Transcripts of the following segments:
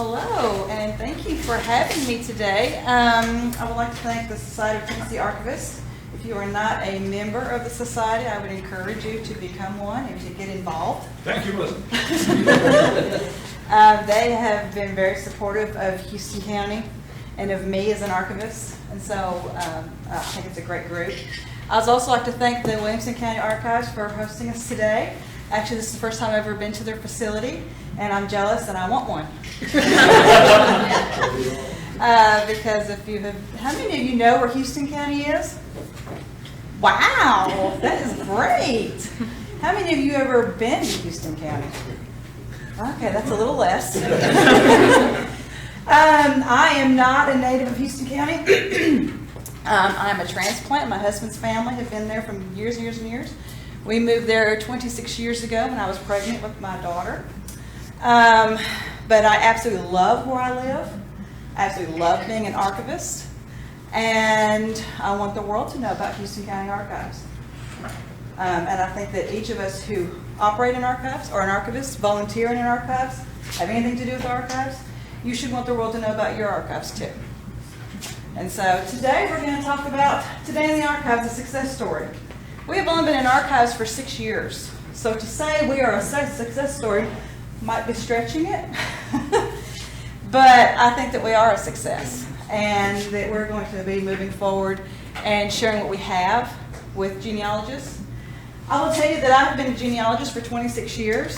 Hello, and thank you for having me today. I would like to thank the Society of Tennessee Archivists. If you are not a member of the Society, I would encourage you to become one and to get involved. Thank you, Melissa. They have been very supportive of Houston County and of me as an archivist, and so I think it's a great group. I'd also like to thank the Williamson County Archives for hosting us today. Actually, this is the first time I've ever been to their facility, and I'm jealous and I want one. Because if you have, how many of you know where Houston County is? Wow, that is great. How many of you ever been to Houston County? Okay, that's a little less. I am not a native of Houston County. I'm a transplant. My husband's family have been there for years and years and years. We moved there 26 years ago when I was pregnant with my daughter. But I absolutely love where I live. I absolutely love being an archivist. And I want the world to know about Houston County Archives. And I think that each of us who operate in archives or an archivist, volunteer in an archives, have anything to do with archives, you should want the world to know about your archives too. And so today we're going to talk about, today in the archives, a success story. We have only been in archives for 6 years. So to say we are a success story might be stretching it. But I think that we are a success and that we're going to be moving forward and sharing what we have with genealogists. I will tell you that I've been a genealogist for 26 years,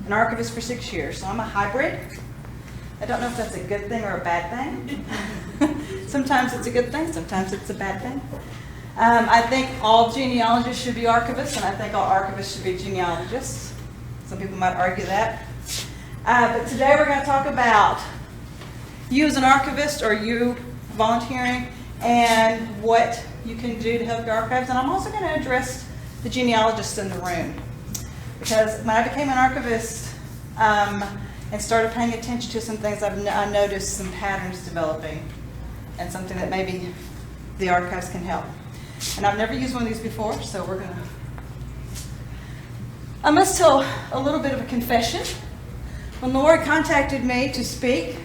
an archivist for 6 years. So I'm a hybrid. I don't know if that's a good thing or a bad thing. Sometimes it's a good thing, sometimes it's a bad thing. I think all genealogists should be archivists, and I think all archivists should be genealogists. Some people might argue that. But today we're going to talk about you as an archivist or you volunteering and what you can do to help your archives. And I'm also going to address the genealogists in the room. Because when I became an archivist and started paying attention to some things, I noticed some patterns developing and something that maybe the archives can help. And I've never used one of these before, so we're going to... I must tell a little bit of a confession. When Lori contacted me to speak,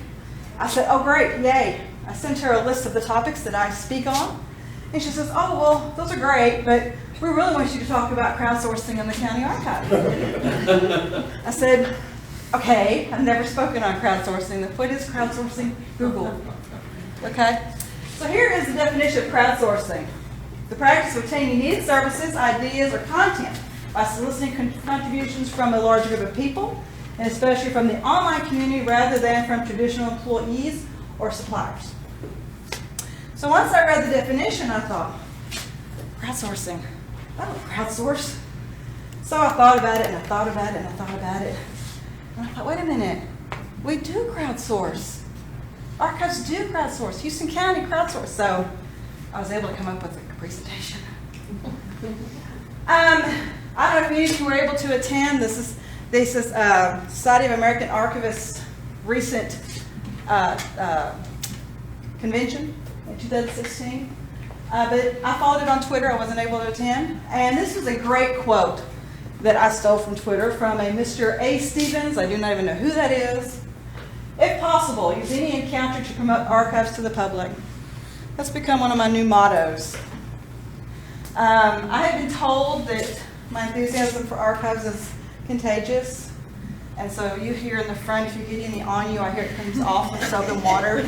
I said, oh great, yay. I sent her a list of the topics that I speak on. And she says, oh, well, those are great, but we really want you to talk about crowdsourcing in the county archive. I said, okay, I've never spoken on crowdsourcing. What is crowdsourcing? Google. Okay? So here is the definition of crowdsourcing. The practice of obtaining needed services, ideas, or content by soliciting contributions from a large group of people, and especially from the online community rather than from traditional employees or suppliers. So once I read the definition, I thought, crowdsourcing, I don't crowdsource. So I thought about it, and I thought about it, and I thought about it. And I thought, wait a minute, we do crowdsource. Archives do crowdsource. Houston County crowdsource. So I was able to come up with a presentation. I don't know if any of you were able to attend. This is Society of American Archivists' recent convention in 2016. But I followed it on Twitter. I wasn't able to attend. And this was a great quote that I stole from Twitter from a Mr. A. Stevens. I do not even know who that is. If possible, use any encounter to promote archives to the public. That's become one of my new mottos. I have been told that my enthusiasm for archives is contagious. And so you here in the front, if you get any on you, I hear it comes off with soap and water.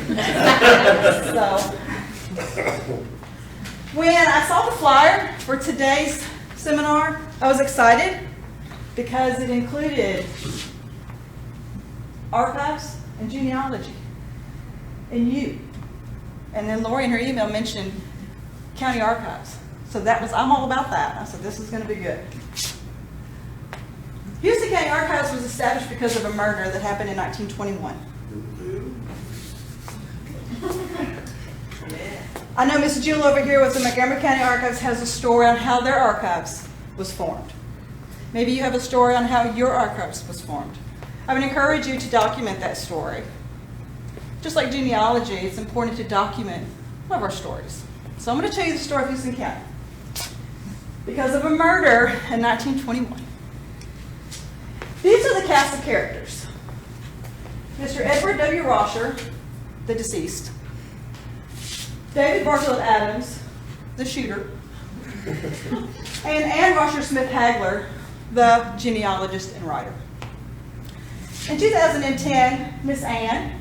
So when I saw the flyer for today's seminar, I was excited because it included archives and genealogy and you. And then Lori in her email mentioned county archives. So I'm all about that. I said, this is going to be good. Houston County Archives was established because of a murder that happened in 1921. I know Miss Jewel over here with the Montgomery County Archives has a story on how their archives was formed. Maybe you have a story on how your archives was formed. I would encourage you to document that story. Just like genealogy, it's important to document one of our stories. So I'm going to tell you the story of Houston County. Because of a murder in 1921. These are the cast of characters. Mr. Edward W. Rosher, the deceased, David Bartlett Adams, the shooter, and Ann Rosher Smith Hagler, the genealogist and writer. In 2010, Miss Ann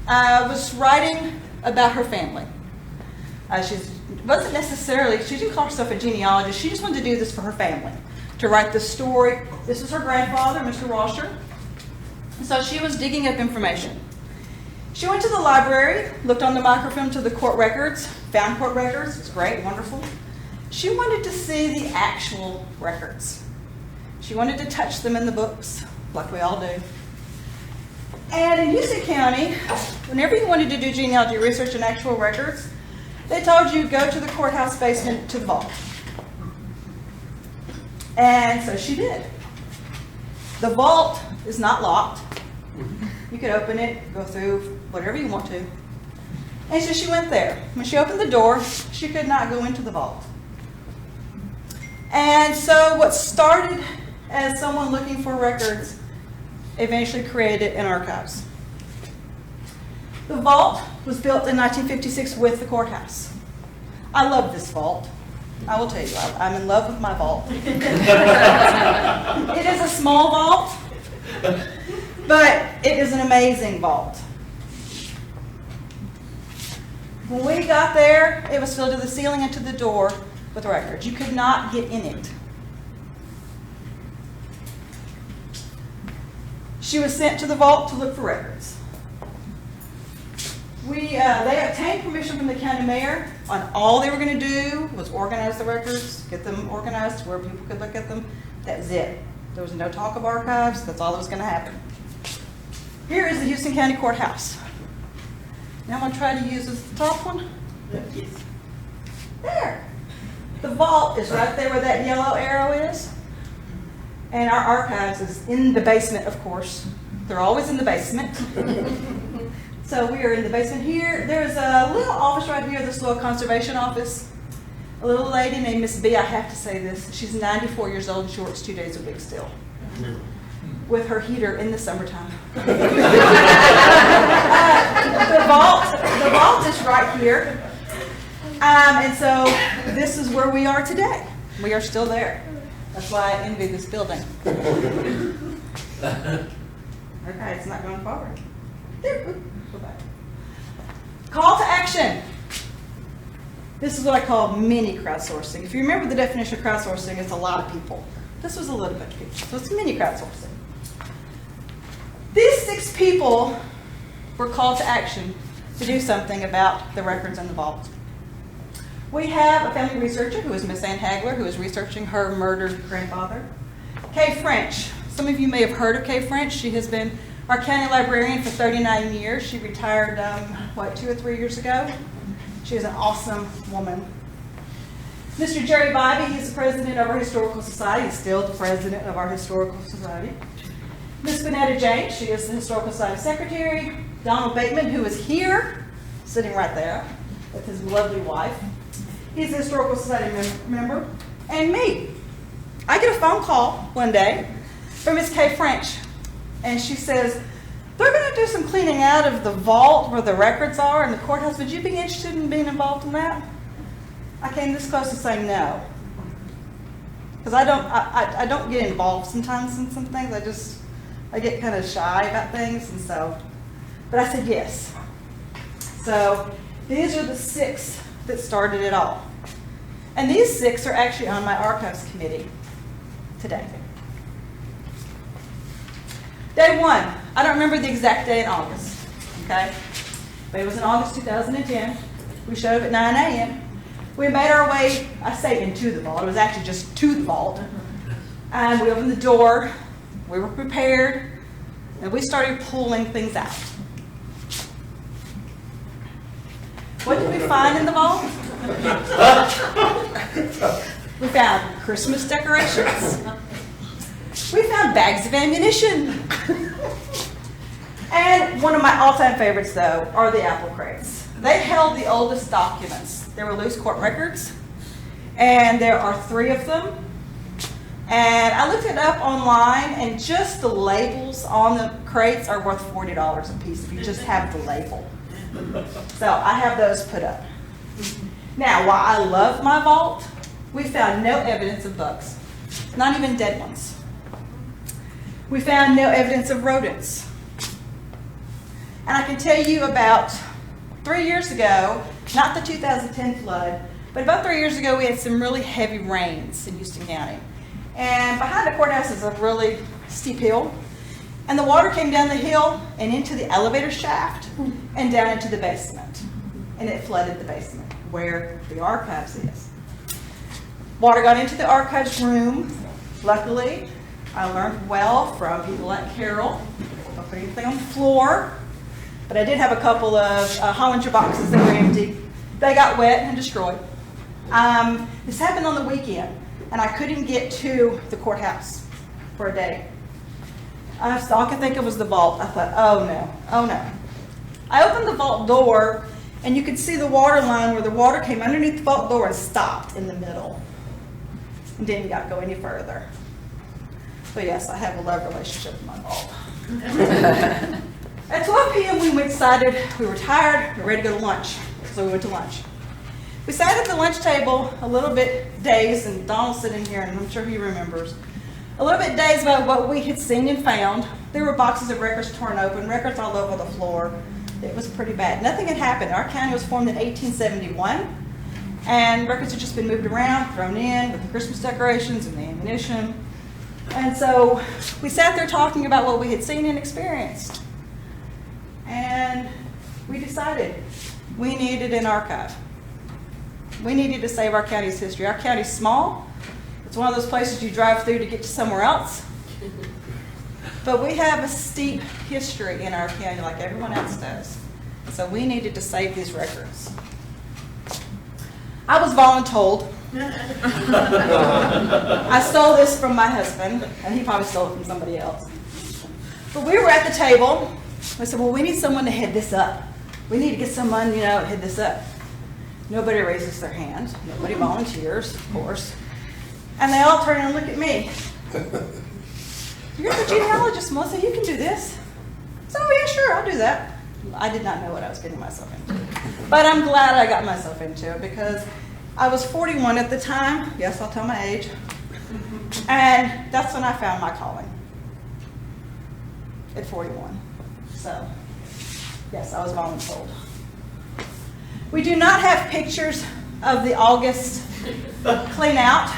was writing about her family. She didn't call herself a genealogist, she just wanted to do this for her family, to write the story. This is her grandfather, Mr. Rosher. So she was digging up information. She went to the library, looked on the microfilm to the court records, found court records, it's great, wonderful. She wanted to see the actual records. She wanted to touch them in the books, like we all do. And in Houston County, whenever you wanted to do genealogy research and actual records, they told you go to the courthouse basement to the vault. And so she did. The vault is not locked. You could open it, go through whatever you want to. And so she went there. When she opened the door, she could not go into the vault. And so what started as someone looking for records eventually created an archives. The vault was built in 1956 with the courthouse. I love this vault. I will tell you, I'm in love with my vault. It is a small vault, but it is an amazing vault. When we got there, it was filled to the ceiling and to the door with records. You could not get in it. She was sent to the vault to look for records. They obtained permission from the county mayor on all they were going to do was organize the records, get them organized to where people could look at them. That was it. There was no talk of archives. That's all that was going to happen. Here is the Houston County Courthouse. Now I'm going to try to use this top one. Yes. There. The vault is right there where that yellow arrow is. And our archives is in the basement, of course. They're always in the basement. So we are in the basement here. There's a little office right here, this little conservation office. A little lady named Miss B, I have to say this, she's 94 years old and she works 2 days a week still. With her heater in the summertime. The vault is right here. And so this is where we are today. We are still there. That's why I envy this building. Okay, it's not going forward. There, go back. Call to action. This is what I call mini crowdsourcing. If you remember the definition of crowdsourcing, it's a lot of people. This was a little bit of people, so it's mini crowdsourcing. These 6 people were called to action to do something about the records in the vault. We have a family researcher who is Miss Ann Hagler, who is researching her murdered grandfather. Kay French. Some of you may have heard of Kay French. She has been our county librarian for 39 years. She retired, 2 or 3 years ago. She is an awesome woman. Mr. Jerry Bybee, he's the president of our Historical Society. He's still the president of our Historical Society. Miss Bonetta James, she is the Historical Society secretary. Donald Bateman, who is here, sitting right there, with his lovely wife. He's a Historical Society member. And me. I get a phone call one day from Miss Kay French. And she says, they're going to do some cleaning out of the vault where the records are in the courthouse. Would you be interested in being involved in that? I came this close to saying no. Because I don't get involved sometimes in some things. I get kind of shy about things. And so, but I said yes. So these are the 6 that started it all. And these 6 are actually on my archives committee today. Day 1, I don't remember the exact day in August, okay? But it was in August 2010. We showed up at 9 a.m. We made our way, I say into the vault, it was actually just to the vault. And we opened the door, we were prepared, and we started pulling things out. What did we find in the vault? We found Christmas decorations. We found bags of ammunition. And one of my all-time favorites, though, are the apple crates. They held the oldest documents. They were loose court records, and there are 3 of them. And I looked it up online, and just the labels on the crates are worth $40 a piece if you just have the label. So I have those put up. Now, while I love my vault, we found no evidence of bugs, not even dead ones. We found no evidence of rodents. And I can tell you about 3 years ago, not the 2010 flood, but about 3 years ago, we had some really heavy rains in Houston County. And behind the courthouse is a really steep hill. And the water came down the hill and into the elevator shaft and down into the basement. And it flooded the basement where the archives is. Water got into the archives room. Luckily, I learned well from people like Carol. Don't put anything on the floor. But I did have a couple of Hollinger boxes that were empty. They got wet and destroyed. This happened on the weekend, and I couldn't get to the courthouse for a day. All I could think of was the vault. I thought, oh no, oh no. I opened the vault door, and you could see the water line where the water came underneath the vault door and stopped in the middle. And didn't go any further. So yes, I have a love relationship with my vault. At 12 p.m. we decided we were tired, we were ready to go to lunch. So we went to lunch. We sat at the lunch table a little bit dazed, and Donald's sitting here, and I'm sure he remembers. A little bit dazed about what we had seen and found. There were boxes of records torn open, records all over the floor. It was pretty bad. Nothing had happened. Our county was formed in 1871, and records had just been moved around, thrown in with the Christmas decorations and the ammunition. And so we sat there talking about what we had seen and experienced. And we decided we needed an archive. We needed to save our county's history. Our county's small. It's one of those places you drive through to get to somewhere else. But we have a steep history in our county like everyone else does. So we needed to save these records. I was voluntold. I stole this from my husband, and he probably stole it from somebody else. But we were at the table. I said, well, we need someone to head this up. We need to get someone, to head this up. Nobody raises their hand. Nobody volunteers, of course. And they all turn and look at me. You're the genealogist, Melissa. You can do this. So, yeah, sure, I'll do that. I did not know what I was getting myself into. But I'm glad I got myself into it because I was 41 at the time. Yes, I'll tell my age. And that's when I found my calling. At 41. So, yes, I was voluntold. We do not have pictures of the August clean out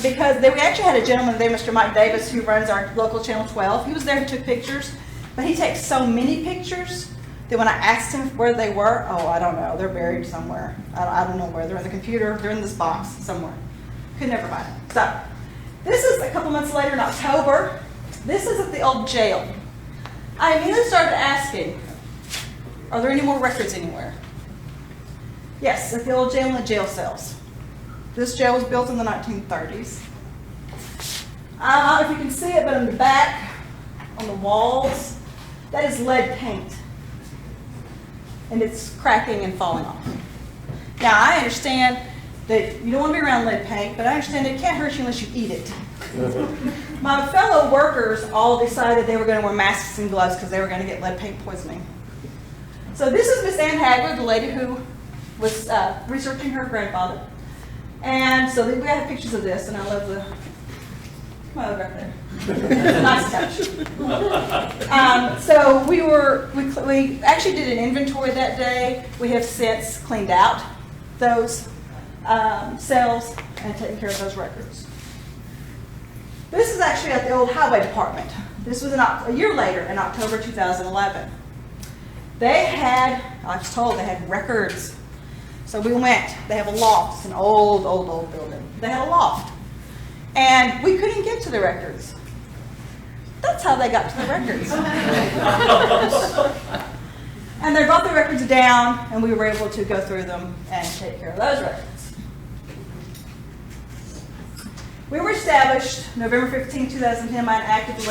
because we actually had a gentleman there, Mr. Mike Davis, who runs our local Channel 12. He was there and took pictures, but he takes so many pictures that when I asked him where they were, I don't know, they're buried somewhere. I don't know where. They're in the computer. They're in this box somewhere. Could never find them. So this is a couple months later in October. This is at the old jail. I immediately started asking, are there any more records anywhere? Yes, at the old jail and the jail cells. This jail was built in the 1930s. I don't know if you can see it, but on the back, on the walls, that is lead paint. And it's cracking and falling off. Now, I understand that you don't want to be around lead paint, but I understand it can't hurt you unless you eat it. My fellow workers all decided they were going to wear masks and gloves because they were going to get lead paint poisoning. So this is Miss Ann Hagler, the lady who was researching her grandfather. And so we have pictures of this, and I love the, right there. Nice touch. So we actually did an inventory that day. We have since cleaned out those cells and taken care of those records. This is actually at the old highway department. This was a year later in October 2011. They had, I was told they had records. So we went, they have a loft, it's an old building. They had a loft. And we couldn't get to the records. That's how they got to the records. And they brought the records down, and we were able to go through them and take care of those records. We were established November 15, 2010 by an act of the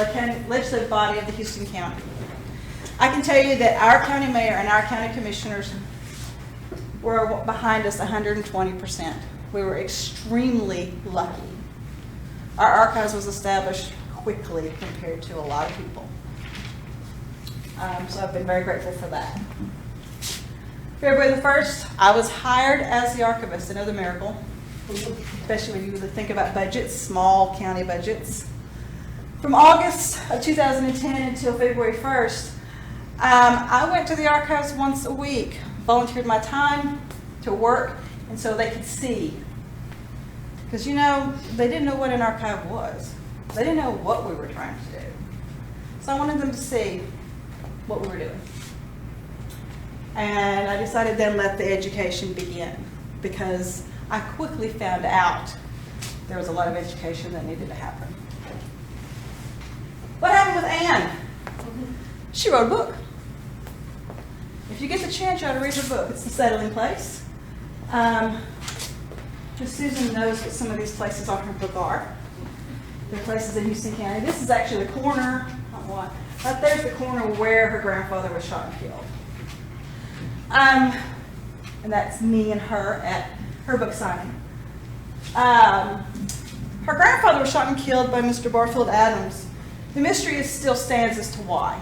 legislative body of the Houston County. I can tell you that our county mayor and our county commissioners were behind us 120%. We were extremely lucky Our archives was established quickly compared to a lot of people. So I've been very grateful for that. February the 1st, I was hired as the archivist. Another miracle, especially when you really think about budgets, small county budgets. From August of 2010 until February 1st, I went to the archives once a week, volunteered my time to work, and so they could see. Because, they didn't know what an archive was. They didn't know what we were trying to do. So I wanted them to see what we were doing. And I decided then let the education begin, because I quickly found out there was a lot of education that needed to happen. What happened with Anne? She wrote a book. If you get the chance, you ought to read her book. It's The Settling Place. Just Susan knows what some of these places on her book are. They're places in Houston County. This is actually the corner. Right there's the corner where her grandfather was shot and killed. And that's me and her at her book signing. Her grandfather was shot and killed by Mr. Barfield Adams. The mystery still stands as to why.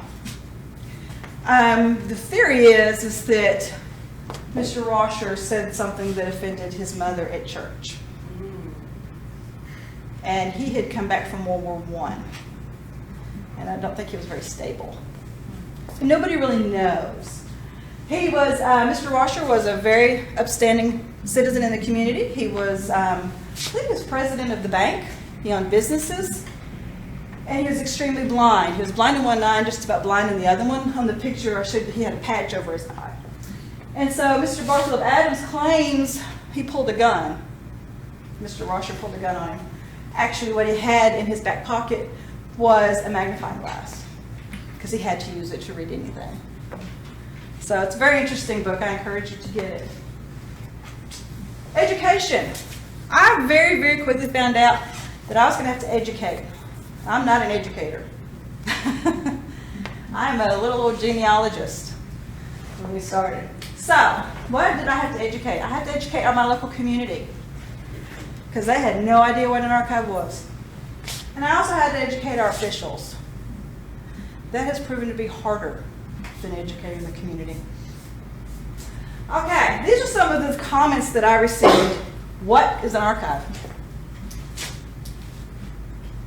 The theory is that Mr. Rosher said something that offended his mother at church. And he had come back from World War I. And I don't think he was very stable. And nobody really knows. He was, Mr. Rosher was a very upstanding citizen in the community. He was, I believe he was president of the bank. He owned businesses. And he was extremely blind. He was blind in one eye and just about blind in the other one. On the picture, I showed that he had a patch over his eye. And so Mr. Barfield Adams claims he pulled a gun. Mr. Rosher pulled a gun on him. Actually, what he had in his back pocket was a magnifying glass, because he had to use it to read anything. So it's a very interesting book. I encourage you to get it. Education. I very, very quickly found out that I was going to have to educate. I'm not an educator. I'm a little old genealogist when we started. So, what did I have to educate? I had to educate my local community, because they had no idea what an archive was. And I also had to educate our officials. That has proven to be harder than educating the community. Okay, these are some of the comments that I received. What is an archive?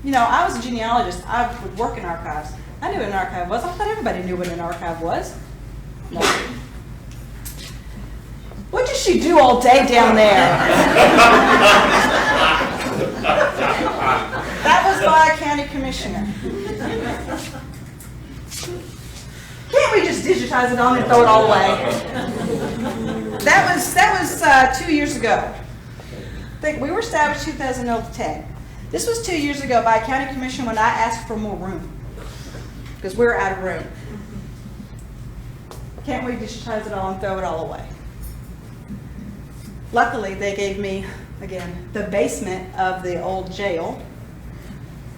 I was a genealogist. I would work in archives. I knew what an archive was. I thought everybody knew what an archive was. No. What does she do all day down there? That was by a county commissioner. Can't we just digitize it on and throw it all away? That was 2 years ago. We were established 2010. This was 2 years ago by a county commission when I asked for more room, because we were out of room. Can't we digitize it all and throw it all away? Luckily, they gave me, again, the basement of the old jail.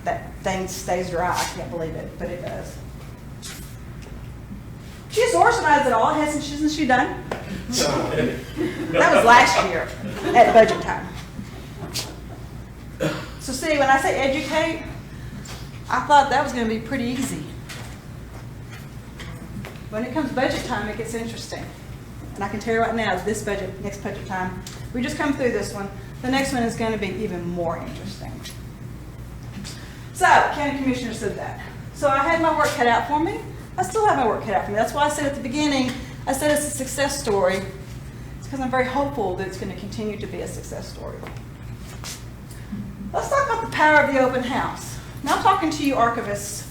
That thing stays dry. I can't believe it, but it does. She's organized it all, isn't she done? That was last year at budget time. So see, when I say educate, I thought that was going to be pretty easy. When it comes budget time, it gets interesting. And I can tell you right now, this budget, next budget time, we just come through this one. The next one is going to be even more interesting. So, county commissioner said that. So I had my work cut out for me. I still have my work cut out for me. That's why I said at the beginning, I said it's a success story. It's because I'm very hopeful that it's going to continue to be a success story. Let's talk about the power of the open house. Now I'm talking to you archivists,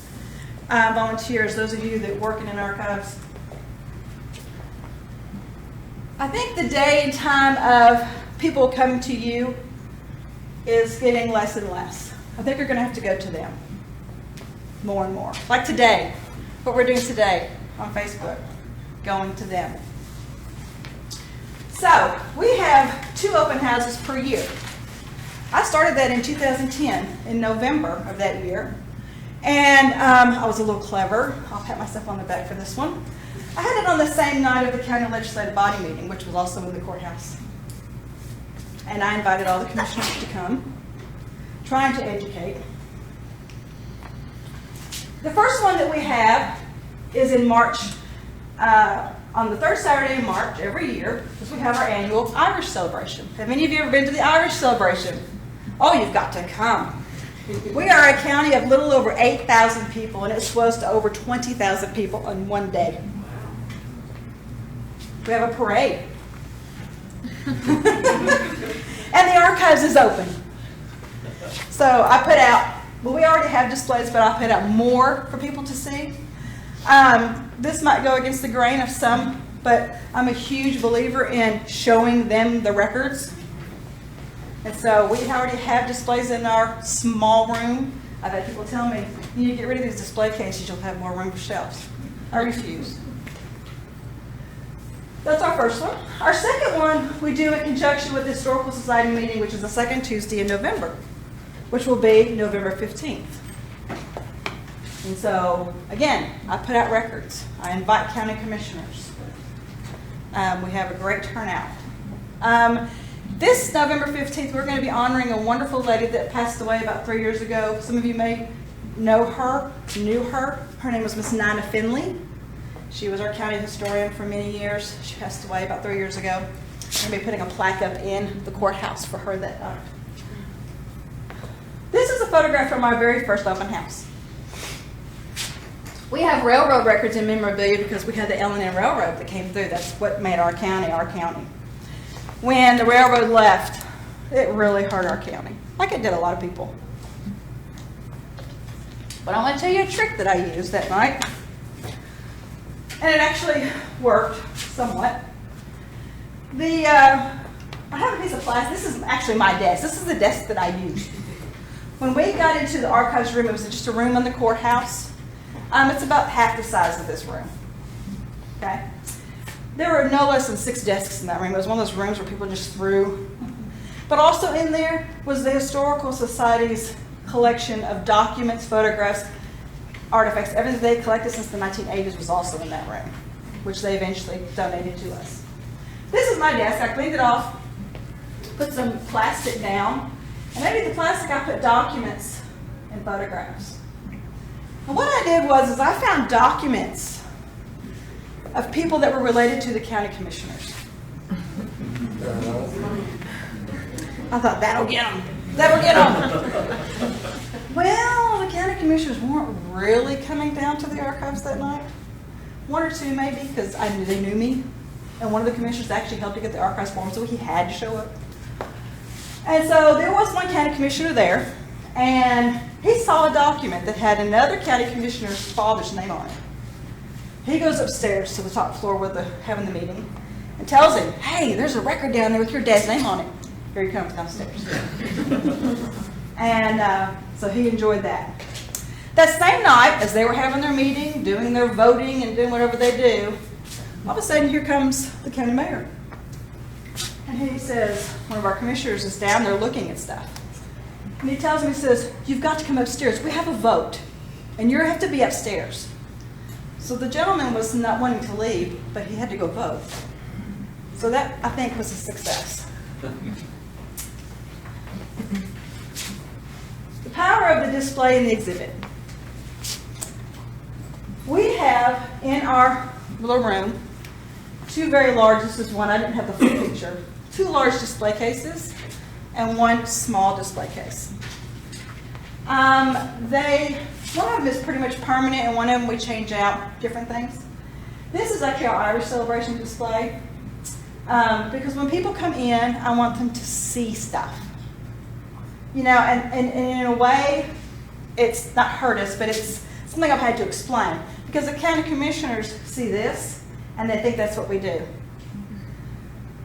volunteers, those of you that work in archives. I think the day and time of people coming to you is getting less and less. I think you're going to have to go to them more and more. Like today, what we're doing today on Facebook, going to them. So we have 2 open houses per year. I started that in 2010, in November of that year. And I was a little clever. I'll pat myself on the back for this one. I had it on the same night of the county legislative body meeting, which was also in the courthouse. And I invited all the commissioners to come. trying to educate. The first one that we have is in March, on the third Saturday in March every year, because we have our annual Irish celebration. Have any of you ever been to the Irish celebration? Oh, you've got to come. We are a county of little over 8,000 people, and it swells to over 20,000 people on one day. We have a parade. And the archives is open. So I put out, well, we already have displays, but I put out more for people to see. This might go against the grain of some, but I'm a huge believer in showing them the records. And so we already have displays in our small room. I've had people tell me, you need to get rid of these display cases, you'll have more room for shelves. I refuse. That's our first one. Our second one we do in conjunction with the Historical Society meeting, which is the second Tuesday in November, which will be November 15th. And so, again, I put out records. I invite county commissioners. We have a great turnout. This November 15th, we're going to be honoring a wonderful lady that passed away about 3 years ago. Some of you may know her, knew her. Her name was Miss Nina Finley. She was our county historian for many years. She passed away about 3 years ago. We're going to be putting a plaque up in the courthouse for her that night. This is a photograph from our very first open house. We have railroad records and memorabilia because we had the L&N Railroad that came through. That's what made our county our county. When the railroad left, it really hurt our county, like it did a lot of people. But I want to tell you a trick that I used that night. And it actually worked somewhat. I have a piece of plastic. This is actually my desk. This is the desk that I used. When we got into the archives room, it was just a room in the courthouse. It's about half the size of this room. Okay? There were no less than 6 desks in that room. It was one of those rooms where people just threw. But also in there was the Historical Society's collection of documents, photographs, artifacts. Everything they collected since the 1980s was also in that room, which they eventually donated to us. This is my desk. I cleaned it off, put some plastic down, and underneath the plastic I put documents and photographs. And what I did was I found documents of people that were related to the county commissioners. I thought, that'll get them. That'll get them. Well, the county commissioners weren't really coming down to the archives that night. 1 or 2 maybe, because they knew me. And one of the commissioners actually helped to get the archives form, so he had to show up. And so there was one county commissioner there, and he saw a document that had another county commissioner's father's name on it. He goes upstairs to the top floor where they're having the meeting and tells him, hey, there's a record down there with your dad's name on it. Here he comes downstairs. And so he enjoyed that. That same night, as they were having their meeting, doing their voting and doing whatever they do, all of a sudden here comes the county mayor. And he says, one of our commissioners is down there looking at stuff. And he tells me, he says, you've got to come upstairs. We have a vote, and you have to be upstairs. So the gentleman was not wanting to leave, but he had to go vote. So that, I think, was a success. The power of the display and the exhibit. We have in our little room 2 very large, this is one, I didn't have the full picture, 2 large display cases and 1 small display case. One of them is pretty much permanent, and one of them we change out different things. This is actually our Irish celebration display, because when people come in, I want them to see stuff. You know, and in a way, it's not hurt us, but it's something I've had to explain. Because the county commissioners see this, and they think that's what we do.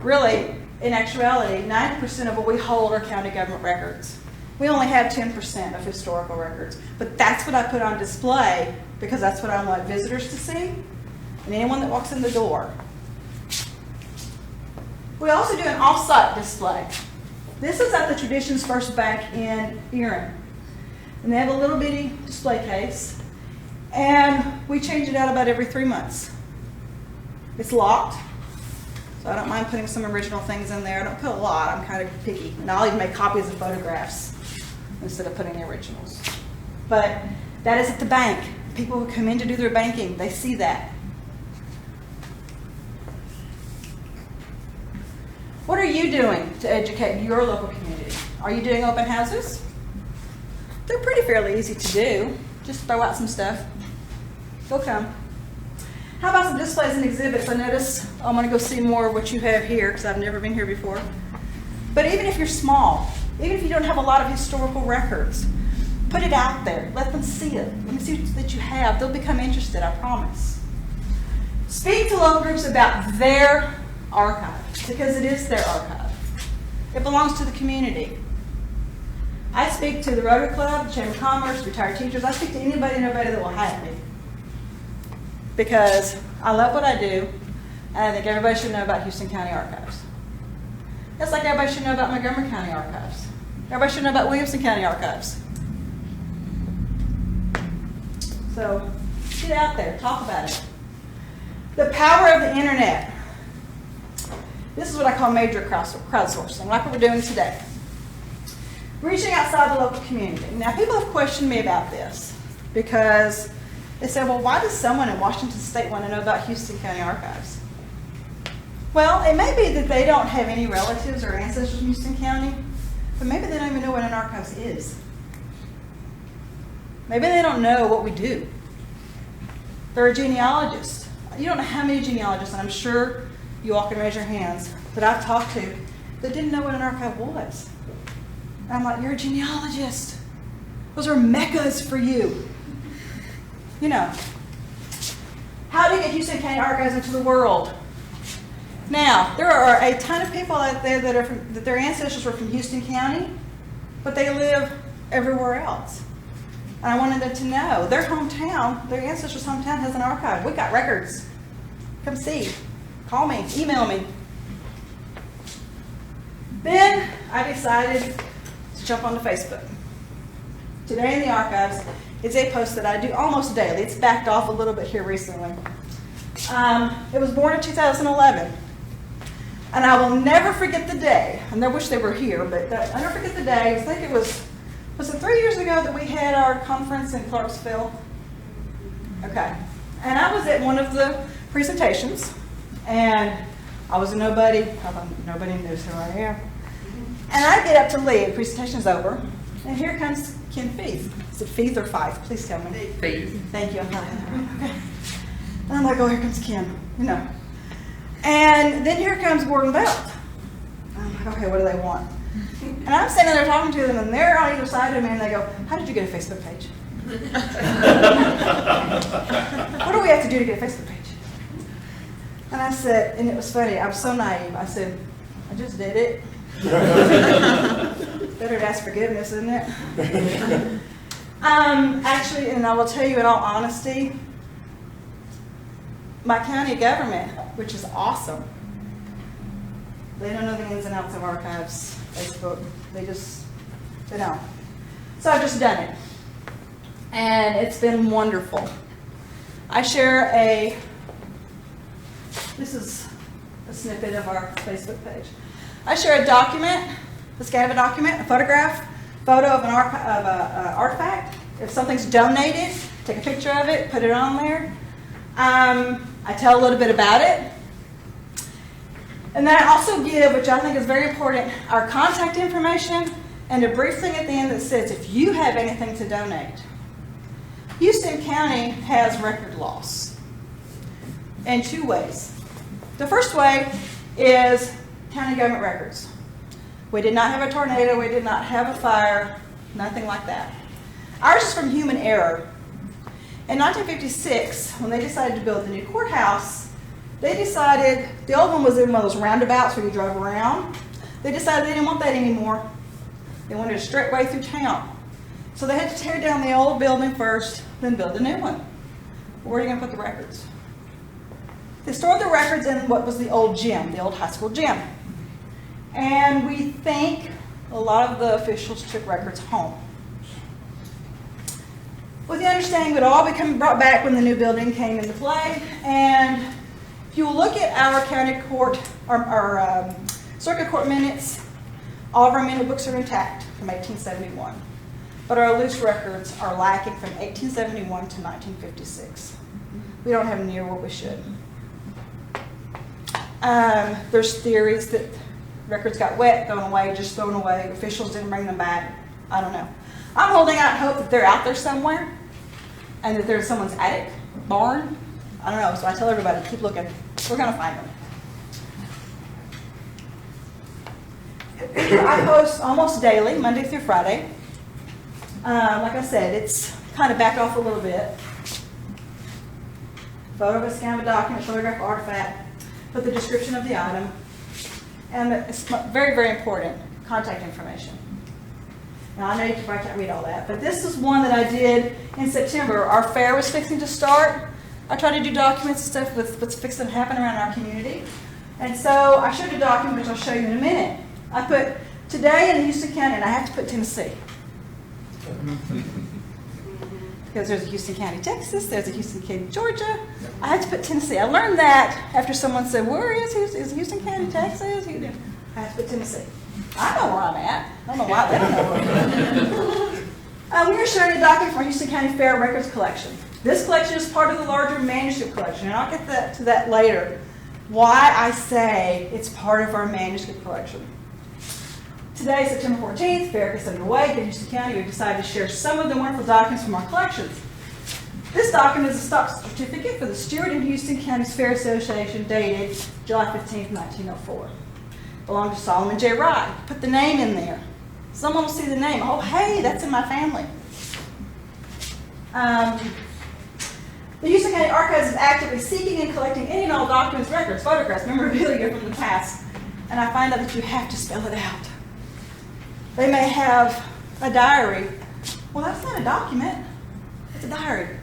Really, in actuality, 90% of what we hold are county government records. We only have 10% of historical records. But that's what I put on display because that's what I want visitors to see and anyone that walks in the door. We also do an off-site display. This is at the Traditions First Bank in Erin. And they have a little bitty display case. And we change it out about every 3 months. It's locked. So I don't mind putting some original things in there. I don't put a lot. I'm kind of picky. And I'll even make copies of photographs instead of putting the originals. But that is at the bank. People who come in to do their banking, they see that. What are you doing to educate your local community? Are you doing open houses? They're pretty fairly easy to do. Just throw out some stuff. They'll come. How about some displays and exhibits? I notice I'm going to go see more of what you have here because I've never been here before. But even if you're small, even if you don't have a lot of historical records, put it out there. Let them see it. Let me see that you have. They'll become interested, I promise. Speak to local groups about their archive because it is their archive. It belongs to the community. I speak to the Rotary Club, the Chamber of Commerce, retired teachers. I speak to anybody and everybody that will have me because I love what I do, and I think everybody should know about Houston County Archives. It's like everybody should know about Montgomery County Archives. Everybody should know about Williamson County Archives. So get out there, talk about it. The power of the internet. This is what I call major crowdsourcing, like what we're doing today. Reaching outside the local community. Now, people have questioned me about this because they say, well, why does someone in Washington State want to know about Houston County Archives? Well, it may be that they don't have any relatives or ancestors in Houston County, but maybe they don't even know what an archives is. Maybe they don't know what we do. They're a genealogist. You don't know how many genealogists, and I'm sure you all can raise your hands, that I've talked to that didn't know what an archive was. And I'm like, you're a genealogist. Those are meccas for you. You know. How do you get Houston County Archives into the world? Now, there are a ton of people out there that their ancestors were from Houston County, but they live everywhere else. And I wanted them to know their hometown, their ancestors' hometown has an archive. We got records. Come see. Call me. Email me. Then I decided to jump onto Facebook. Today in the Archives is a post that I do almost daily. It's backed off a little bit here recently. It was born in 2011. And I will never forget the day. I wish they were here, but I'll never forget the day. I think it was it 3 years ago that we had our conference in Clarksville? Okay. And I was at one of the presentations, and I was a nobody. Nobody knows who I am. And I get up to leave. The presentation's over. And here comes Ken Feith. Is it Feith or Fife? Please tell me. Feith. Thank you. I'm not okay. And I'm like, oh, here comes Ken. You know. And then here comes Gordon Belt. I'm like, okay, what do they want? And I'm sitting there talking to them, and they're on either side of me, and they go, how did you get a Facebook page? What do we have to do to get a Facebook page? And I said, and it was funny, I was so naive. I said, I just did it. Better to ask forgiveness, isn't it? Actually, and I will tell you in all honesty, my county government, which is awesome, they don't know the ins and outs of archives, Facebook. They don't. So I've just done it. And it's been wonderful. I share this is a snippet of our Facebook page. I share a document, a scan of a document, a photograph, photo of an artifact. If something's donated, take a picture of it, put it on there. I tell a little bit about it. And then I also give, which I think is very important, our contact information and a brief thing at the end that says, if you have anything to donate. Houston County has record loss in two ways. The first way is county government records. We did not have a tornado, we did not have a fire, nothing like that. Ours is from human error. In 1956, when they decided to build the new courthouse, they decided, the old one was in one of those roundabouts where you drove around. They decided they didn't want that anymore. They wanted a straight way through town. So they had to tear down the old building first, then build a new one. Where are you going to put the records? They stored the records in what was the old gym, the old high school gym. And we think a lot of the officials took records home. With the understanding it would all become brought back when the new building came into play. And if you look at our county court, our circuit court minutes, all of our minute books are intact from 1871. but our loose records are lacking from 1871 to 1956. We don't have near what we should. There's theories that records got wet, thrown away, just thrown away. Officials didn't bring them back. I don't know. I'm holding out hope that they're out there somewhere and that there's someone's attic, barn. I don't know. So I tell everybody, keep looking. We're going to find them. I post almost daily, Monday through Friday. Like I said, it's kind of backed off a little bit. Photo of a scan of a document, photograph, artifact, put the description of the item, and it's very, very important, contact information. Now, I know you probably can't read all that, but this is one that I did in September. Our fair was fixing to start. I tried to do documents and stuff with what's fixing to happen around our community. And so I showed a document, which I'll show you in a minute. I put today in Houston County, and I have to put Tennessee. Because there's a Houston County, Texas, there's a Houston County, Georgia. I had to put Tennessee. I learned that after someone said, where is Houston County, Texas? I have to put Tennessee. I know where I'm at. I don't know why they don't know where I'm at. We are showing a document from our Houston County Fair Records Collection. This collection is part of the larger manuscript collection, and I'll get to that later, why I say it's part of our manuscript collection. Today, September 14th, fair gets underway. In Houston County, we decided to share some of the wonderful documents from our collections. This document is a stock certificate for the Stewart and Houston Counties Fair Association dated July 15th, 1904. Belonged to Solomon J. Wright. Put the name in there. Someone will see the name. Oh, hey, that's in my family. The Houston County Archives is actively seeking and collecting any and all documents, records, photographs, memorabilia from the past. And I find out that you have to spell it out. They may have a diary. Well, that's not a document. It's a diary.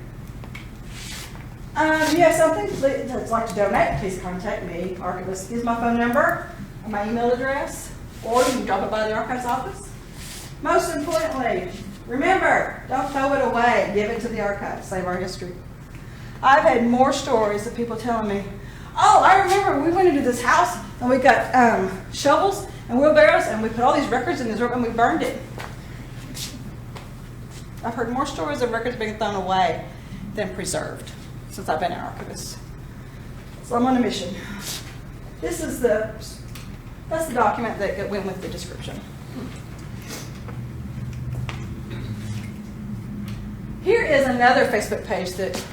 If you have something that you'd like to donate, please contact me, Archivist. Here's my phone number, and my email address, or you can drop it by the Archives office. Most importantly, remember, don't throw it away. Give it to the Archives. Save our history. I've had more stories of people telling me, oh, I remember we went into this house, and we got shovels and wheelbarrows, and we put all these records in this room, and we burned it. I've heard more stories of records being thrown away than preserved since I've been an archivist. So I'm on a mission. That's the document that went with the description. Here is another Facebook page that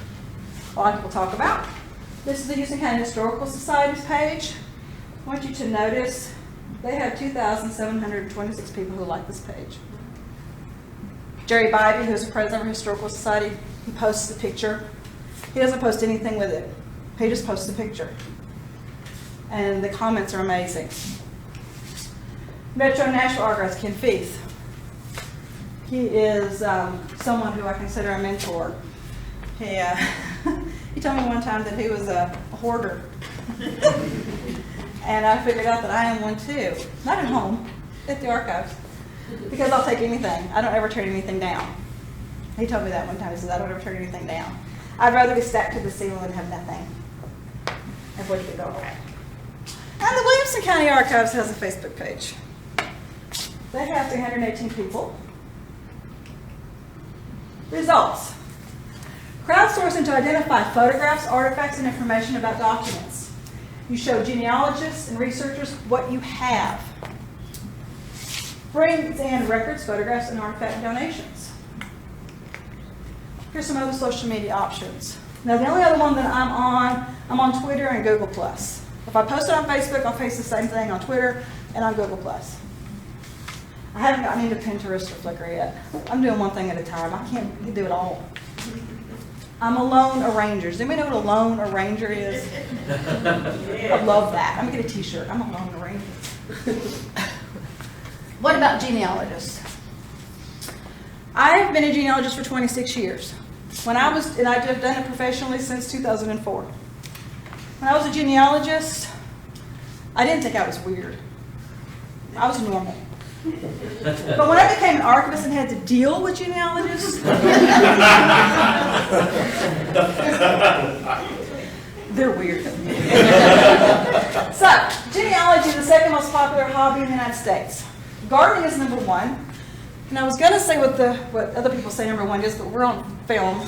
a lot of people talk about. This is the Houston County Historical Society's page. I want you to notice they have 2,726 people who like this page. Jerry Bybee, who's the president of our Historical Society, he posts the picture. He doesn't post anything with it. He just posts the picture. And the comments are amazing. Metro National Archives, Ken Feith. He is someone who I consider a mentor. He told me one time that he was a hoarder. And I figured out that I am one too. Not at home, at the archives. Because I'll take anything. I don't ever turn anything down. He told me that one time. He says, I don't ever turn anything down. I'd rather be stacked to the ceiling than have nothing. Avoid it going away. And the Williamson County Archives has a Facebook page. They have 318 people. Results. Crowdsourcing to identify photographs, artifacts, and information about documents. You show genealogists and researchers what you have. Brings in records, photographs, and artifact donations. Here's some other social media options. Now, the only other one that I'm on Twitter and Google+. If I post it on Facebook, I'll post the same thing on Twitter and on Google+. I haven't gotten into Pinterest or Flickr yet. I'm doing one thing at a time. I can't do it all. I'm a lone arranger. Does anybody know what a lone arranger is? I love that. I'm going to get a t-shirt. I'm a lone arranger. What about genealogists? I've been a genealogist for 26 years. And I've done it professionally since 2004. When I was a genealogist, I didn't think I was weird. I was normal. But when I became an archivist and had to deal with genealogists, they're weird. So, genealogy is the second most popular hobby in the United States. Gardening is number one. And I was going to say what other people say number one is, but we're on film.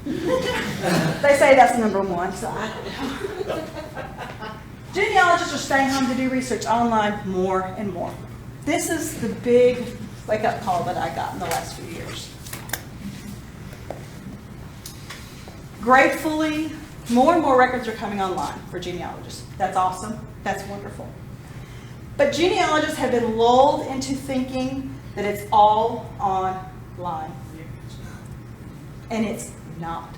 They say that's number one, so I don't know. Genealogists are staying home to do research online more and more. This is the big wake-up call that I got in the last few years. Gratefully, more and more records are coming online for genealogists. That's awesome. That's wonderful. But genealogists have been lulled into thinking that it's all online. And it's not.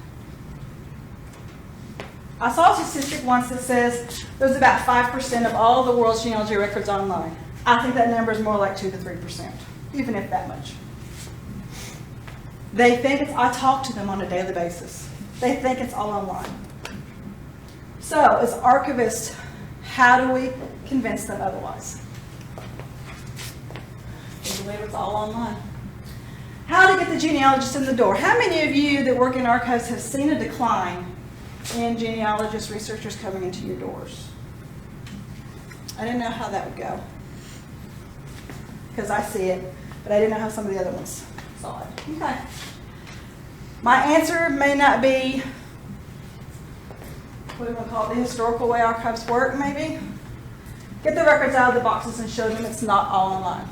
I saw a statistic once that says there's about 5% of all the world's genealogy records online. I think that number is more like 2 to 3%, even if that much. They think I talk to them on a daily basis. They think it's all online. So, as archivists, how do we convince them otherwise? They believe it's all online. How to get the genealogist in the door? How many of you that work in archives have seen a decline in genealogist researchers coming into your doors? I didn't know how that would go, because I see it, but I didn't know how some of the other ones saw it. Okay. My answer may not be, what do we call it, the historical way archives work, maybe? Get the records out of the boxes and show them it's not all online.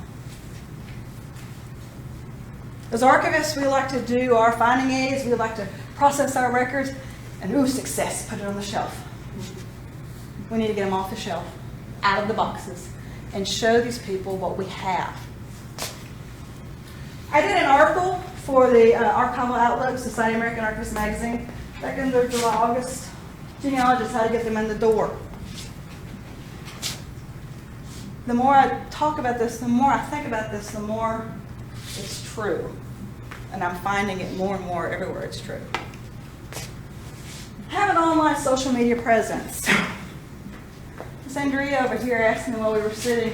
As archivists, we like to do our finding aids, we like to process our records, and ooh, success, put it on the shelf. We need to get them off the shelf, out of the boxes, and show these people what we have. I did an article for the Archival Outlook, Society of American Archivists magazine, back in July, August. Genealogists, how to get them in the door. The more I talk about this, the more I think about this, the more it's true. And I'm finding it more and more everywhere it's true. Have an online social media presence. Miss Andrea over here asked me while we were sitting,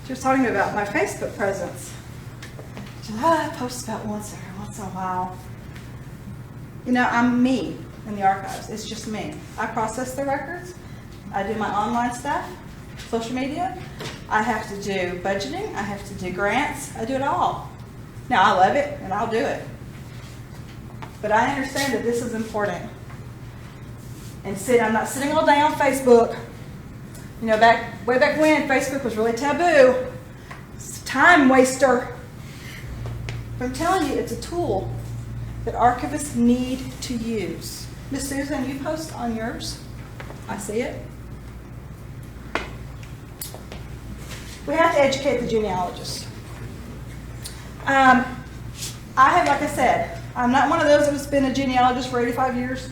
she was talking about my Facebook presence. She said, I post about once in a while. You know, I'm me in the archives. It's just me. I process the records. I do my online stuff, social media. I have to do budgeting. I have to do grants. I do it all. Now, I love it, and I'll do it. But I understand that this is important. And I'm not sitting all day on Facebook. You know, way back when, Facebook was really taboo. It's a time waster. But I'm telling you, it's a tool that archivists need to use. Miss Susan, you post on yours. I see it. We have to educate the genealogists. I have, like I said, I'm not one of those that's been a genealogist for 85 years,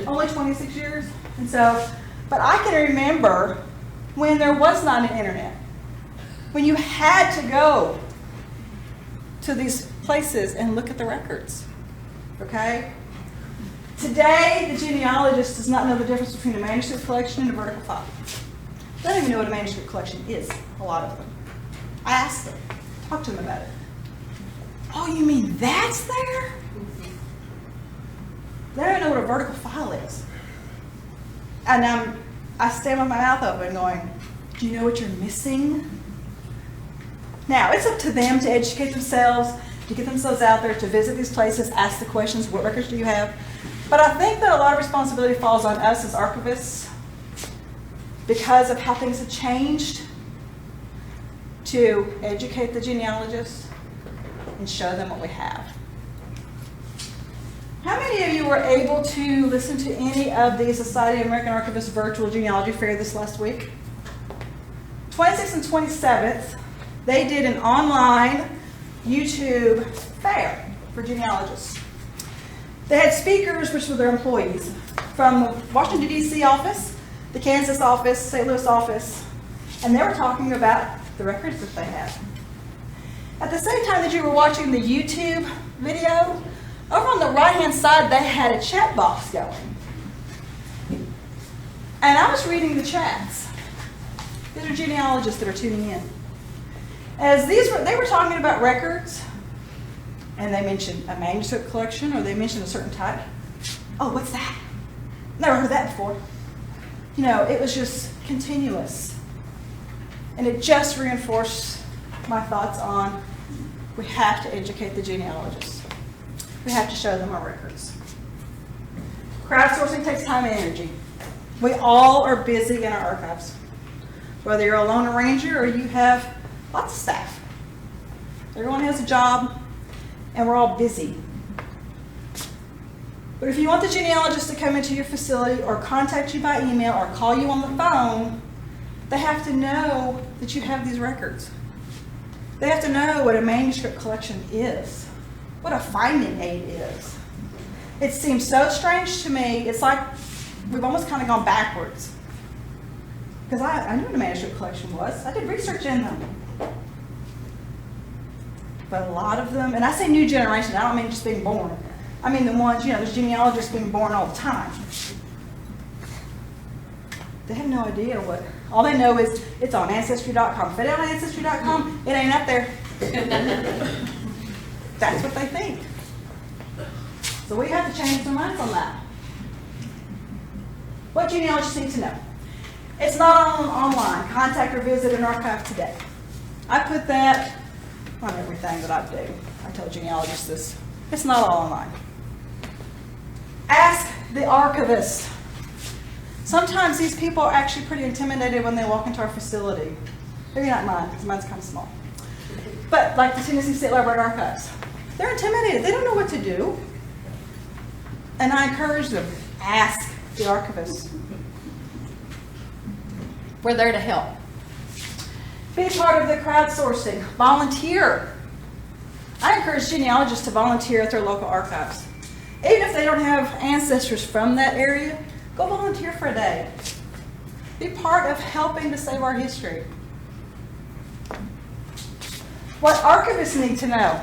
only 26 years. And so, but I can remember when there was not an internet, when you had to go to these places and look at the records, okay? Today, the genealogist does not know the difference between a manuscript collection and a vertical file. They don't even know what a manuscript collection is, a lot of them. I asked them, talked to them about it. Oh, you mean that's there? They don't know what a vertical file is. And I stand with my mouth open going, do you know what you're missing? Now, it's up to them to educate themselves, to get themselves out there, to visit these places, ask the questions, what records do you have? But I think that a lot of responsibility falls on us as archivists because of how things have changed to educate the genealogists and show them what we have. How many of you were able to listen to any of the Society of American Archivists virtual genealogy fair this last week? 26th and 27th, they did an online YouTube fair for genealogists. They had speakers, which were their employees, from the Washington, D.C. office, the Kansas office, St. Louis office, and they were talking about the records that they have. At the same time that you were watching the YouTube video, over on the right-hand side, they had a chat box going. And I was reading the chats. These are genealogists that are tuning in. As they were talking about records, and they mentioned a manuscript collection, or they mentioned a certain type. Oh, what's that? Never heard that before. You know, it was just continuous. And it just reinforced my thoughts on we have to educate the genealogists. We have to show them our records. Crowdsourcing takes time and energy. We all are busy in our archives. Whether you're a lone ranger or you have lots of staff. Everyone has a job, and we're all busy. But if you want the genealogist to come into your facility or contact you by email or call you on the phone, they have to know that you have these records. They have to know what a manuscript collection is, what a finding aid is. It seems so strange to me. It's like we've almost kind of gone backwards. Because I knew what a manuscript collection was. I did research in them. But a lot of them, and I say new generation, I don't mean just being born. I mean the ones, there's genealogists being born all the time. They have no idea what, all they know is it's on Ancestry.com. If it ain't on Ancestry.com, it ain't up there. That's what they think. So we have to change their minds on that. What genealogists need to know? It's not online. Contact or visit an archive today. I put that on everything that I do. I tell genealogists this. It's not all online. Ask the archivist. Sometimes these people are actually pretty intimidated when they walk into our facility. Maybe not mine, because mine's kind of small. But like the Tennessee State Library Archives, they're intimidated. They don't know what to do. And I encourage them, ask the archivist. We're there to help. Be part of the crowdsourcing. Volunteer. I encourage genealogists to volunteer at their local archives. Even if they don't have ancestors from that area, go volunteer for a day. Be part of helping to save our history. What archivists need to know.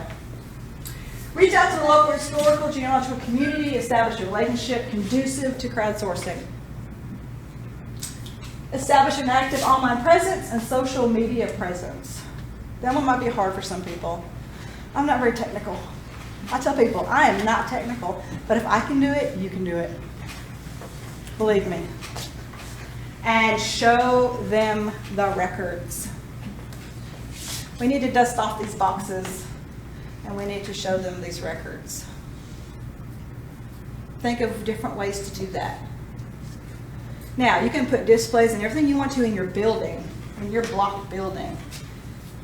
Reach out to the local historical genealogical community, establish a relationship conducive to crowdsourcing. Establish an active online presence and social media presence. That one might be hard for some people. I'm not very technical. I tell people, I am not technical, but if I can do it, you can do it. Believe me. And show them the records. We need to dust off these boxes, and we need to show them these records. Think of different ways to do that. Now, you can put displays and everything you want to in your building, in your block building.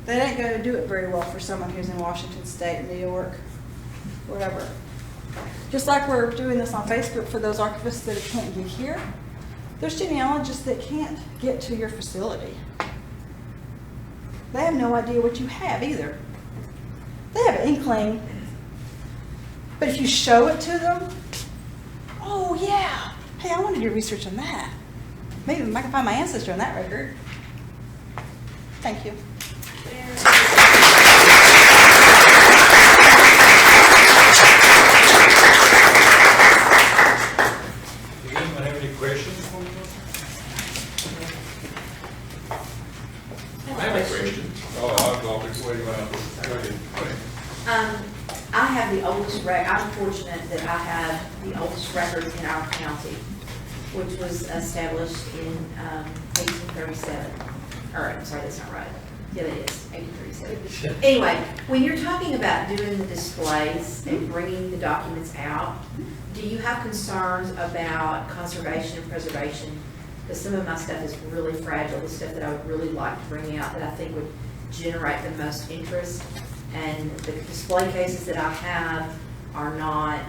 That ain't going to do it very well for someone who's in Washington State, New York, whatever. Just like we're doing this on Facebook for those archivists that can't get here, there's genealogists that can't get to your facility. They have no idea what you have either. They have an inkling, but if you show it to them, oh yeah, hey, I want to do research on that. Maybe I can find my ancestor on that record. Thank you. Does anyone have any questions for me? I have a question. Oh, I'll go before you go ahead. I have the oldest I'm fortunate that I have the oldest records in our county, which was established in 1837. Or, I'm sorry, that's not right. Yeah, that is 1837. Anyway, when you're talking about doing the displays and bringing the documents out, do you have concerns about conservation and preservation? Because some of my stuff is really fragile, the stuff that I would really like to bring out that I think would generate the most interest. And the display cases that I have are not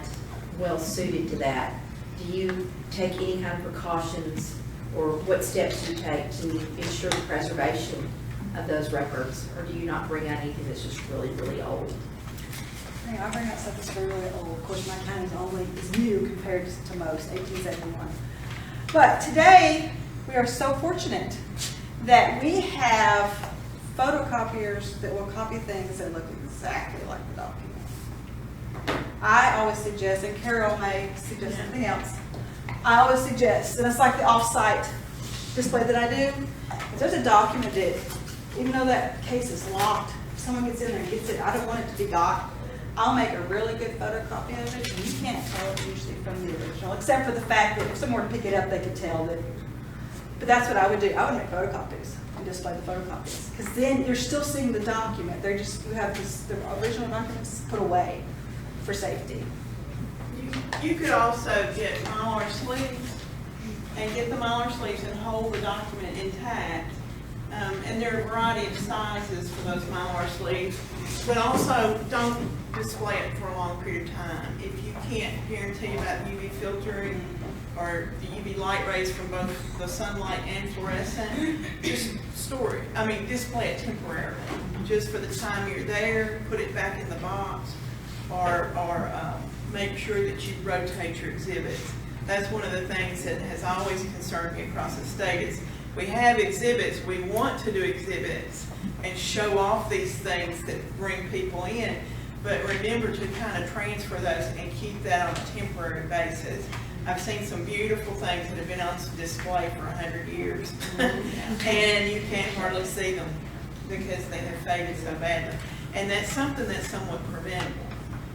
well suited to that. Do you take any kind of precautions, or what steps do you take to ensure the preservation of those records? Or do you not bring out anything that's just really, really old? I bring out stuff that's really old. Of course, my county is new compared to most, 1871. But today, we are so fortunate that we have photocopiers that will copy things that look exactly like the document. I always suggest, and Carol may suggest something else, I always suggest, and it's like the off-site display that I do, if there's a document that, even though that case is locked, if someone gets in there and gets it, I don't want it to be got, I'll make a really good photocopy of it, and you can't tell it usually from the original, except for the fact that if someone were to pick it up, they could tell that. But that's what I would do. I would make photocopies. can display the photocopies. Because then you're still seeing the document. You have the original documents put away for safety. You could also get Mylar sleeves and get the Mylar sleeves and hold the document intact. And there are a variety of sizes for those Mylar sleeves, but also don't display it for a long period of time. If you can't guarantee about UV filtering or the UV light rays from both the sunlight and fluorescent, just store it. I mean, display it temporarily, just for the time you're there. Put it back in the box, or make sure that you rotate your exhibits. That's one of the things that has always concerned me across the state is we have exhibits, we want to do exhibits and show off these things that bring people in, but remember to kind of transfer those and keep that on a temporary basis. I've seen some beautiful things that have been on display for 100 years, and you can't hardly see them because they have faded so badly. And that's something that's somewhat preventable,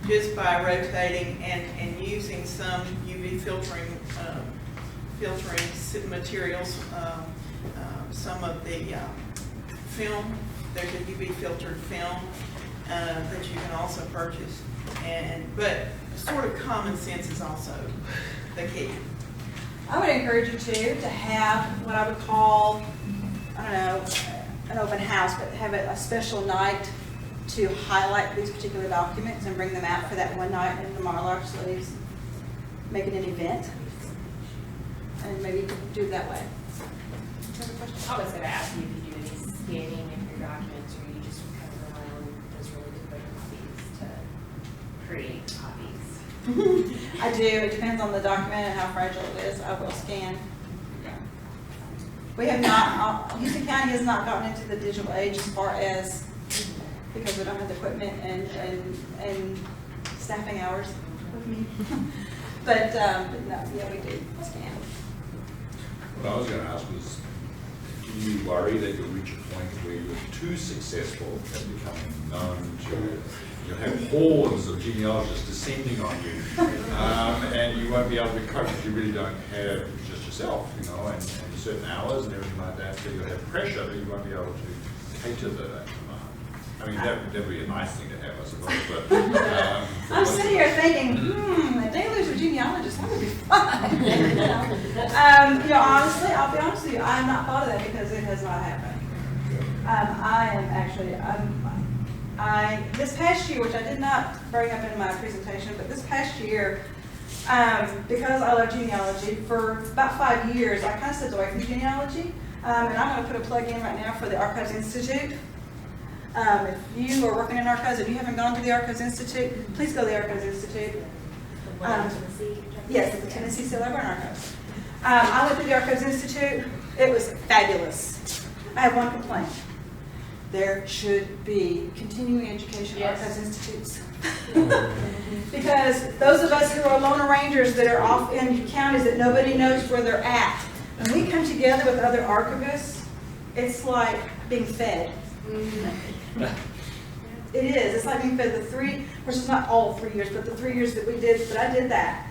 just by rotating and using some UV filtering materials. Some of the film, there's a UV filtered film that you can also purchase. But sort of common sense is also the key. I would encourage you to have what I would call, I don't know, an open house, but have a special night to highlight these particular documents and bring them out for that one night in the Mylar sleeves. Make it an event, and maybe you could do it that way. I was going to ask you if you do any scanning of your documents, or you just kind of rely on those really good photocopies to create copies. I do. It depends on the document and how fragile it is. I will scan. We have not, Houston County has not gotten into the digital age as far as, because we don't have the equipment and staffing hours with me. But no, yeah, we do scan. What I was going to ask was, do you worry that you'll reach a point where you're too successful at becoming known to, you'll have hordes of genealogists descending on you, and you won't be able to cope if you really don't have just yourself, and certain hours and everything like that, so you'll have pressure, but you won't be able to cater to that demand. I mean, that would be a nice thing to have, I suppose, but... I'm sitting here thinking, a deluge of genealogists, that would be fun. Honestly, I'll be honest with you, I have not thought of that because it has not happened. I am actually, this past year, which I did not bring up in my presentation, but this past year, because I love genealogy, for about 5 years, I kind of stepped away from genealogy, and I'm going to put a plug in right now for the Archives Institute. If you are working in archives, if you haven't gone to the Archives Institute, please go to the Archives Institute. Tennessee? Yes, the Tennessee State Library and Archives. I went to the Archives Institute. It was fabulous. I have one complaint. There should be continuing education Archives Institutes. Because those of us who are lone rangers that are off in counties that nobody knows where they're at, when we come together with other archivists, it's like being fed. It is. It's like being fed the which is not all 3 years, but the 3 years that we did, but I did that.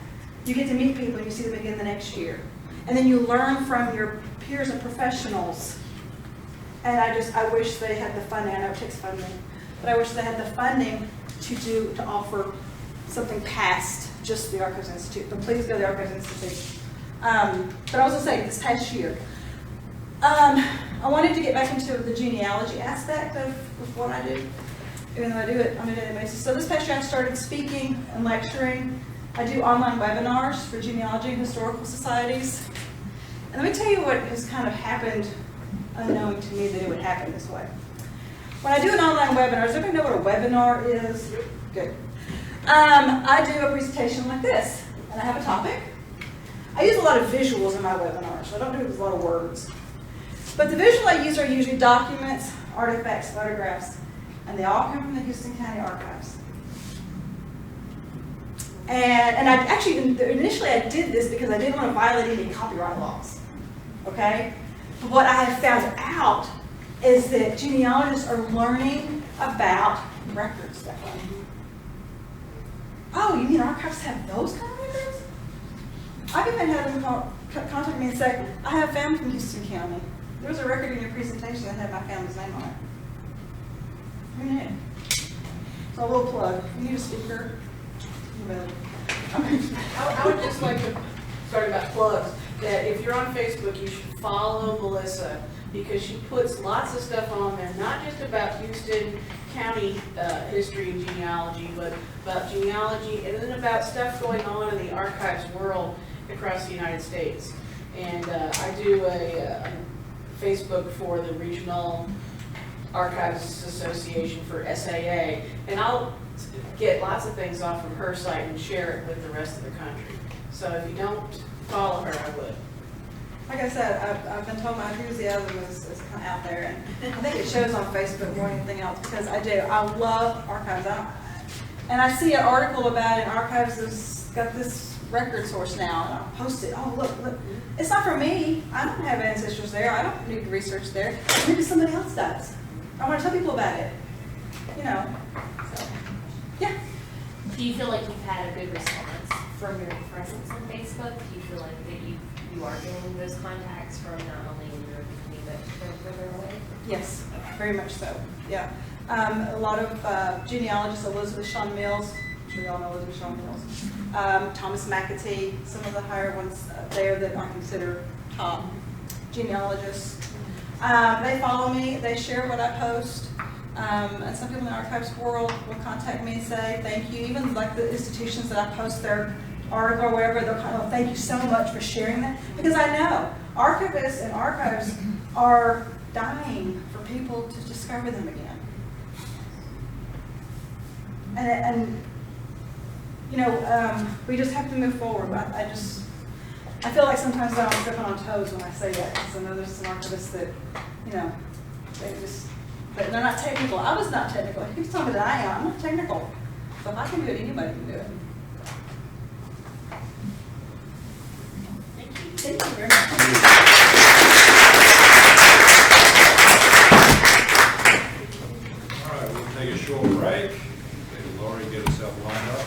You get to meet people and you see them again the next year. And then you learn from your peers and professionals. And I wish they had the funding. I know it takes funding, but I wish they had the funding to offer something past just the Archives Institute. But please go to the Archives Institute. But I was going to say, this past year, I wanted to get back into the genealogy aspect of what I do, even though I do it on a daily basis. So this past year I started speaking and lecturing. I do online webinars for genealogy and historical societies. And let me tell you what has kind of happened unknowing to me that it would happen this way. When I do an online webinar, does everybody know what a webinar is? Good. I do a presentation like this, and I have a topic. I use a lot of visuals in my webinars. I don't do a lot of words. But the visual I use are usually documents, artifacts, photographs, and they all come from the Houston County Archives. And I actually, initially I did this because I didn't want to violate any copyright laws, okay? But what I have found out is that genealogists are learning about records that way. Oh, you mean archives have those kind of records? I've even had them contact me and say, I have family from Houston County. There was a record in your presentation that had my family's name on it. Who knew? So a little plug. You need a speaker? You better. I would just like to, sorry about plugs, that if you're on Facebook, you should follow Melissa, because she puts lots of stuff on there, not just about Houston County history and genealogy, but about genealogy, and then about stuff going on in the archives world across the United States. And I do a Facebook for the Regional Archives Association for SAA, and I'll get lots of things off from her site and share it with the rest of the country. So if you don't follow her, I would. Like I said, I've been told my enthusiasm is kind of out there, and I think it shows on Facebook more than anything else, because I do. I love archives. And I see an article about it, and Archives has got this record source now, and I'll post it. Oh, look. It's not for me. I don't have ancestors there. I don't need to research there. Maybe somebody else does. I want to tell people about it. You know. So, yeah. Do you feel like you've had a good response from your presence on Facebook? Do you feel like that you are getting those contacts from not only in your community but from further away? Yes, very much so. Yeah. A lot of genealogists, Elizabeth Shawn Mills, I'm sure you all know Elizabeth Shawn Mills, Thomas McAtee, some of the higher ones there that I consider top genealogists. They follow me, they share what I post, and some people in the archives world will contact me and say thank you. Even like the institutions that I post their article or whatever, they'll kind of thank you so much for sharing that, because I know archivists and archives are dying for people to discover them again. And you know, we just have to move forward. But I feel like sometimes I'm stepping on toes when I say that, because I know there's some archivists that, you know, they're not technical. I was not technical. People tell me that I am. I'm not technical. So if I can do it, anybody can do it. Thank you very much. All right, we'll take a short break. Let Lori get herself lined up.